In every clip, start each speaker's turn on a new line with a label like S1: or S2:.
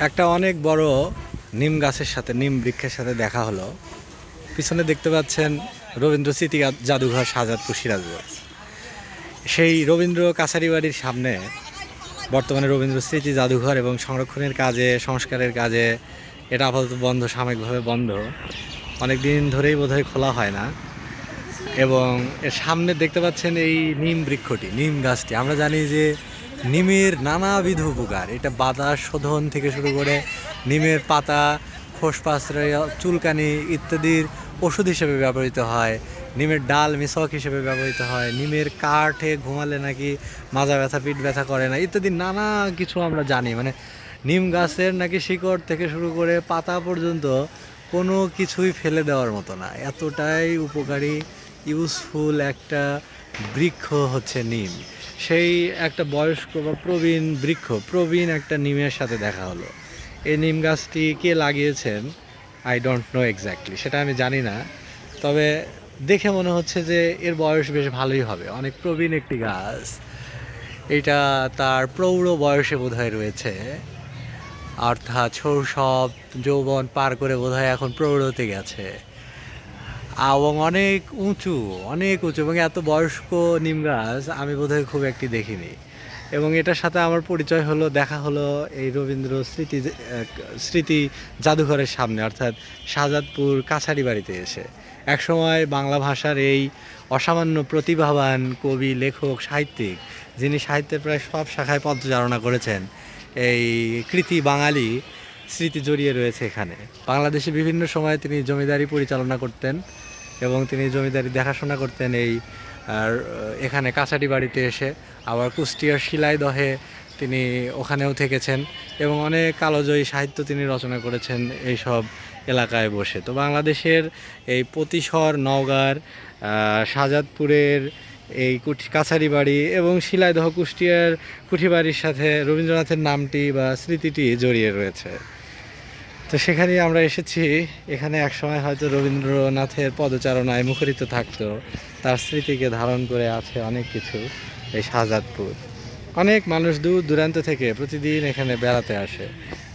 S1: একটা অনেক বড় নিম গাছের সাথে নিম বৃক্ষের সাথে দেখা হলো। পিছনে দেখতে পাচ্ছেন রবীন্দ্র স্মৃতি জাদুঘর শাহজাদপুর সিরাজগঞ্জ। সেই রবীন্দ্র কাছারি বাড়ির সামনে বর্তমানে রবীন্দ্র স্মৃতি জাদুঘর এবং সংরক্ষণের কাজে সংস্কারের কাজে এটা আপাতত বন্ধ, সাময়িকভাবে বন্ধ। অনেক দিন ধরেই বোধহয় খোলা হয় না। এবং এর সামনে দেখতে পাচ্ছেন এই নিম বৃক্ষটি, নিম গাছটি। আমরা জানি যে নিমের নানাবিধ উপকার, এটা বাতাস শোধন থেকে শুরু করে নিমের পাতা খোসপাসড়া চুলকানি ইত্যাদির ওষুধ হিসেবে ব্যবহৃত হয়। নিমের ডাল মিসওয়াক হিসেবে ব্যবহৃত হয়। নিমের কাঠে ঘুমালে নাকি মাজা ব্যথা পিঠ ব্যথা করে না ইত্যাদি নানা কিছু আমরা জানি। মানে নিম গাছের নাকি শিকড় থেকে শুরু করে পাতা পর্যন্ত কোনো কিছুই ফেলে দেওয়ার মতো না, এতটাই উপকারী ইউজফুল একটা বৃক্ষ হচ্ছে নিম। সেই একটা বয়স্ক বা প্রবীণ বৃক্ষ, প্রবীণ একটা নিমের সাথে দেখা হলো। এই নিম গাছটি কে লাগিয়েছেন আই ডোন্ট নো এক্স্যাক্টলি, সেটা আমি জানি না। তবে দেখে মনে হচ্ছে যে এর বয়স বেশ ভালোই হবে, অনেক প্রবীণ একটি গাছ। এটা তার প্রৌঢ় বয়সে বোধহয় রয়েছে, অর্থাৎ শৈশব যৌবন পার করে বোধহয় এখন প্রৌঢ়তে গেছে। এবং অনেক উঁচু, অনেক উঁচু, এবং এত বয়স্ক নিম গাছ আমি বোধহয় খুব একটি দেখিনি। এবং এটার সাথে আমার পরিচয় হলো, দেখা হলো এই রবীন্দ্র স্মৃতি জাদুঘরের সামনে, অর্থাৎ শাহজাদপুর কাছারি বাড়িতে এসে। একসময় বাংলা ভাষার এই অসামান্য প্রতিভাবান কবি, লেখক, সাহিত্যিক, যিনি সাহিত্যের প্রায় সব শাখায় পদচারণা করেছেন, এই কৃতি বাঙালি স্মৃতি জড়িয়ে রয়েছে এখানে। বাংলাদেশে বিভিন্ন সময় তিনি জমিদারি পরিচালনা করতেন এবং তিনি জমিদারি দেখাশোনা করতেন এই আর এখানে কাছারি বাড়িতে এসে। আবার কুষ্টিয়ার শিলাইদহে তিনি ওখানেও থেকেছেন এবং অনেক কালজয়ী সাহিত্য তিনি রচনা করেছেন এইসব এলাকায় বসে। তো বাংলাদেশের এই পতিশর, নওগাঁর, শাহজাদপুরের এই কাছারি বাড়ি এবং শিলাইদহ কুষ্টিয়ার কুঠিবাড়ির সাথে রবীন্দ্রনাথের নামটি বা স্মৃতিটি জড়িয়ে রয়েছে। তো সেখানেই আমরা এসেছি। এখানে একসময় হয়তো রবীন্দ্রনাথের পদচারণায় মুখরিত থাকতো, তার স্মৃতিকে ধারণ করে আছে অনেক কিছু এই শাহজাদপুর। অনেক মানুষ দূর দূরান্ত থেকে প্রতিদিন এখানে বেড়াতে আসে,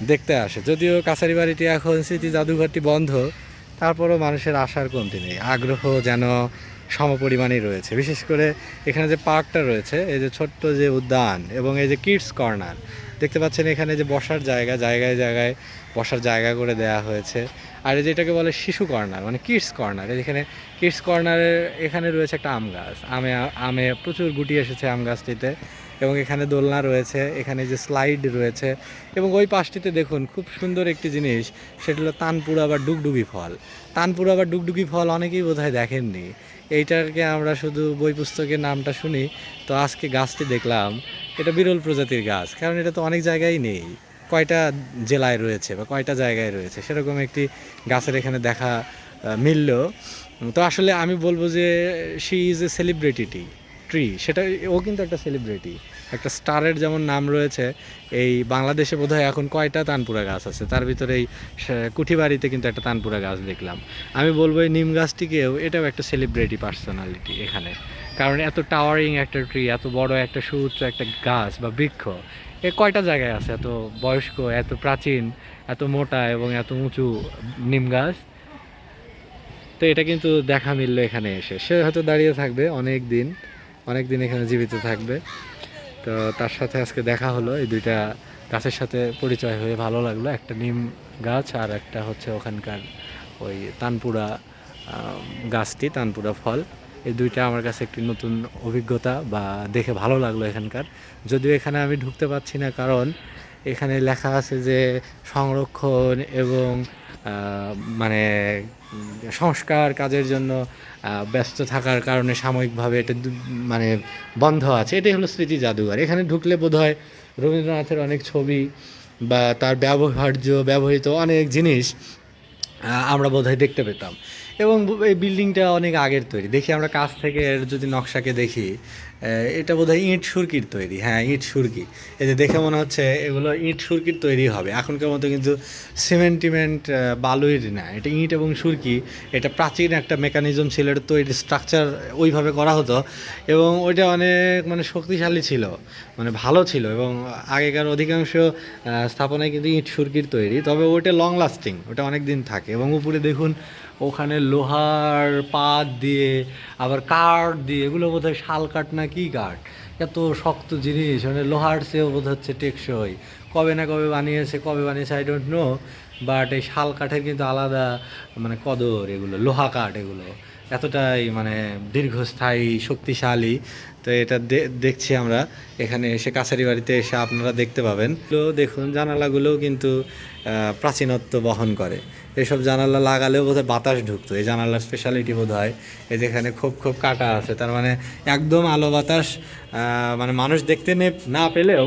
S1: দেখতে আসে। যদিও কাছারি বাড়িটি এখন স্মৃতি জাদুঘরটি বন্ধ, তারপরও মানুষের আসার কমতি নেই, আগ্রহ যেন সমপরিমাণেই রয়েছে। বিশেষ করে এখানে যে পার্কটা রয়েছে, এই যে ছোট্ট যে উদ্যান এবং এই যে কিডস কর্নার দেখতে পাচ্ছেন, এখানে যে বসার জায়গা, জায়গায় জায়গায় বসার জায়গা করে দেয়া হয়েছে। আর এই যেটাকে বলে শিশু কর্নার, মানে কিডস কর্নার, এখানে কিডস কর্নারের এখানে রয়েছে একটা আম গাছ। আমে প্রচুর গুটি এসেছে আম গাছটিতে। এবং এখানে দোলনা রয়েছে, এখানে যে স্লাইড রয়েছে। এবং ওই পাশটিতে দেখুন খুব সুন্দর একটি জিনিস, সেটা হলো তানপুরা বা ডুগডুগি ফল। তানপুরা বা ডুগডুগি ফল অনেকেই বোধহয় দেখেননি। এইটাকে আমরা শুধু বই পুস্তকের নামটা শুনি, তো আজকে গাছটি দেখলাম। এটা বিরল প্রজাতির গাছ, কারণ এটা তো অনেক জায়গায় নেই। কয়টা জেলায় রয়েছে বা কয়টা জায়গায় রয়েছে সেরকম একটি গাছের এখানে দেখা মিলল। তো আসলে আমি বলবো যে she is a celebrity tree, সেটা ও কিন্তু একটা সেলিব্রিটি, একটা স্টারের যেমন নাম রয়েছে। এই বাংলাদেশে বোধহয় এখন কয়টা তানপুরা গাছ আছে, তার ভিতরে এই কুঠিবাড়িতে কিন্তু একটা তানপুরা গাছ দেখলাম। আমি বলবো এই নিম গাছটিকেও এটাও একটা সেলিব্রিটি পার্সোনালিটি এখানে, কারণ এত টাওয়ারিং একটা ট্রি, এত বড় একটা সুউচ্চ একটা গাছ বা বৃক্ষ এ কয়টা জায়গায় আছে, এত বয়স্ক, এত প্রাচীন, এত মোটা এবং এত উঁচু নিম গাছ। তো এটা কিন্তু দেখা মিললো এখানে এসে। সে হয়তো দাঁড়িয়ে থাকবে অনেক দিন, অনেক দিন এখানে জীবিত থাকবে। তো তার সাথে আজকে দেখা হলো, এই দুইটা গাছের সাথে পরিচয় হয়ে ভালো লাগলো। একটা নিম গাছ আর একটা হচ্ছে ওখানকার ওই তানপুরা গাছটি, তানপুরা ফল। এই দুইটা আমার কাছে একটি নতুন অভিজ্ঞতা বা দেখে ভালো লাগলো এখানকার। যদিও এখানে আমি ঢুকতে পারছি না, কারণ এখানে লেখা আছে যে সংরক্ষণ এবং মানে সংস্কার কাজের জন্য ব্যস্ত থাকার কারণে সাময়িকভাবে এটা মানে বন্ধ আছে। এটাই হলো স্মৃতি জাদুঘর। এখানে ঢুকলে বোধহয় রবীন্দ্রনাথের অনেক ছবি বা তার ব্যবহৃত অনেক জিনিস আমরা বোধহয় দেখতে পেতাম। এবং এই বিল্ডিংটা অনেক আগের তৈরি। দেখি আমরা কাছ থেকে এর যদি নকশাকে দেখি, এটা বোধহয় ইট সুরকির তৈরি, হ্যাঁ ইট সুরকি। এই যে দেখে মনে হচ্ছে এগুলো ইট সুরকির তৈরি হবে এখনকার মতো, কিন্তু সিমেন্ট টিমেন্ট বালুর না, এটা ইট এবং সুরকি। এটা প্রাচীন একটা মেকানিজম ছিল, এটা তৈরি স্ট্রাকচার ওইভাবে করা হতো এবং ওইটা অনেক মানে শক্তিশালী ছিল, মানে ভালো ছিল। এবং আগেকার অধিকাংশ স্থাপনায় কিন্তু ইট সুরকির তৈরি, তবে ওইটা লং লাস্টিং, ওটা অনেক দিন থাকে। এবং উপরে দেখুন ওখানে লোহার পাত দিয়ে আবার কাঠ দিয়ে, এগুলো বোধহয় শাল কাঠ না কি কাঠ, এত শক্ত জিনিস, মানে লোহার চেয়েও বোধ হচ্ছে টেকসই। কবে না কবে বানিয়েছে আই ডোন্ট নো, বাট এই শাল কাঠের কিন্তু আলাদা মানে কদর, এগুলো লোহা কাঠ এগুলো এতটাই মানে দীর্ঘস্থায়ী শক্তিশালী। তো এটা দেখছি আমরা এখানে এসে, কাছারি বাড়িতে এসে আপনারা দেখতে পাবেন। তো দেখুন জানালাগুলোও কিন্তু প্রাচীনত্ব বহন করে। এসব জানালা লাগালেও বোধহয় বাতাস ঢুকতো, এই জানালার স্পেশালিটি বোধ হয়। এই যেখানে খোপ খোপ কাটা আছে, তার মানে একদম আলো বাতাস মানে মানুষ দেখতে না পেলেও